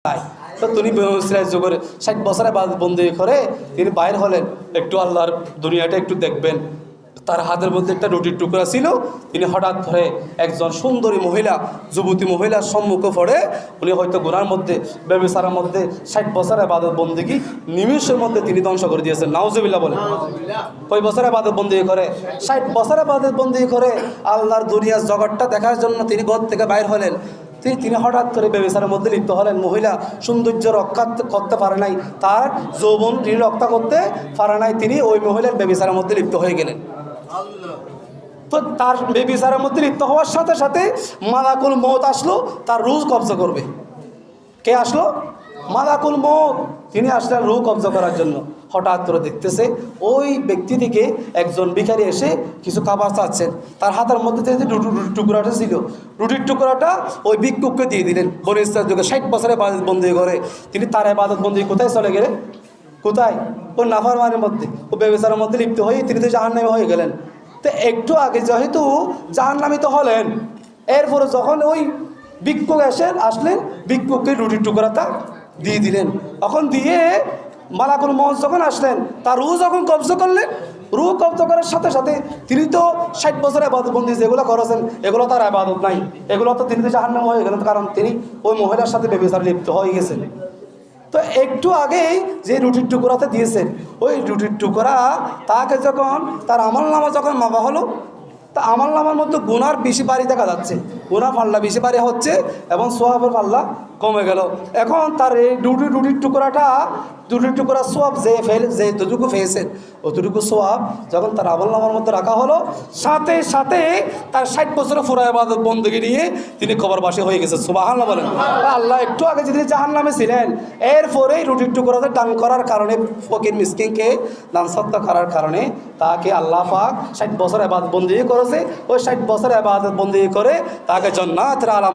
তো তিনি যুগের 60 বছর ইবাদত বন্দি করে তিনি বাইর হলেন, একটু আল্লাহর দুনিয়াটা একটু দেখবেন। তার হাতের মধ্যে একটা রুটির টুকরা ছিল। তিনি হঠাৎ করে একজন সুন্দরী মহিলা, যুবতী মহিলার সম্মুখে পড়ে উনি হয়তো গুনার মধ্যে, ব্যভিচারের মধ্যে 60 বছর ইবাদত বন্দিগি নিমিষের মধ্যে তিনি ধ্বংস করে দিয়েছেন। নাউজুবিল্লাহ বলেন। কয় বছর ইবাদত বন্দি করে? 60 বছর ইবাদত বন্দি করে আল্লাহর দুনিয়ার জগৎটা দেখার জন্য তিনি ঘর থেকে বাইর হলেন। তিনি হঠাৎ করে ব্যভিচারের মধ্যে লিপ্ত হলেন। মহিলা সৌন্দর্য রক্ষা করতে পারে নাই, তার যৌবন তিনি রক্ষা করতে পারে নাই, তিনি ওই মহিলার ব্যভিচারের মধ্যে লিপ্ত হয়ে গেলেন। তো তার ব্যভিচারের মধ্যে লিপ্ত হওয়ার সাথে সাথে মালাকুল মউত আসলো, তার রূহ কবজা করবে। কে আসলো? মালাকুল মউত। তিনি আসলেন রূহ কবজা করার জন্য। হঠাৎ করে দেখতেছে ওই ব্যক্তি থেকে একজন ভিখারি এসে কিছু খাবার চাচ্ছেন। তার হাতের মধ্যে যে রুটির টুকরাটা ছিল, রুটির টুকরাটা ওই ভিক্ষুককে দিয়ে দিলেন। বনি ইসরাইল যুগে 60 বছরে ইবাদত বন্দি করে তিনি তার ইবাদত বন্দি কোথায় চলে গেলেন? কোথায়? ওই নাফরমানের মধ্যে, ও ব্যভিচারের মধ্যে লিপ্ত হয়ে তিনি তো জাহান্নামী হয়ে গেলেন। তো একটু আগে যেহেতু জাহান্নামী তো হলেন, এরপরে যখন ওই ভিক্ষুক আসলেন, ভিক্ষুককে রুটির টুকরাটা দিয়ে দিলেন। তখন দিয়ে মালাকুল মউত যখন আসলেন, তার রূহ যখন কবজা করলেন, রূহ কবজা করার সাথে সাথে তিনি তো 60 বছর ইবাদত বন্দি যেগুলো করেছেন এগুলো তার ইবাদত নাই, এগুলো তো তিনি তো জাহান্নামী হয়ে গেলেন, কারণ তিনি ওই মহিলার সাথে ব্যভিচারে লিপ্ত হয়ে গেছেন। তো একটু আগেই যে রুটির টুকরাতে দিয়েছেন, ওই রুটির টুকরা তাকে যখন তার আমলনামা যখন মাপা হলো, তা আমলনামার মধ্যে গুনার বেশি বাড়ি দেখা যাচ্ছে, গুনার পাল্লা বেশি বাড়ি হচ্ছে এবং সোয়াবের পাল্লা কমে গেল। এখন তার এই রুটির টুকরা সোয়াব যেটুকু পেয়েছেন, অতটুকু সোয়াব যখন তার আমলনামার মধ্যে রাখা হলো, সাথে সাথে তার 60 বছরের পুরা ইবাদত বন্দেগী নিয়ে তিনি কবরবাসী হয়ে গেছে। সুবহানাল্লাহ বলেন। আল্লাহ একটু আগে যদি জাহান্নামে ছিলেন, এরপরেই রুটির টুকরাতে দান করার কারণে, ফকির মিসকিনকে দান সদকা করার কারণে তাকে আল্লাহ পাক 60 বছর ইবাদত বন্দেগী করেছে। ওই 60 বছর ইবাদত বন্দেগী করে তাকে জান্নাতের আলাম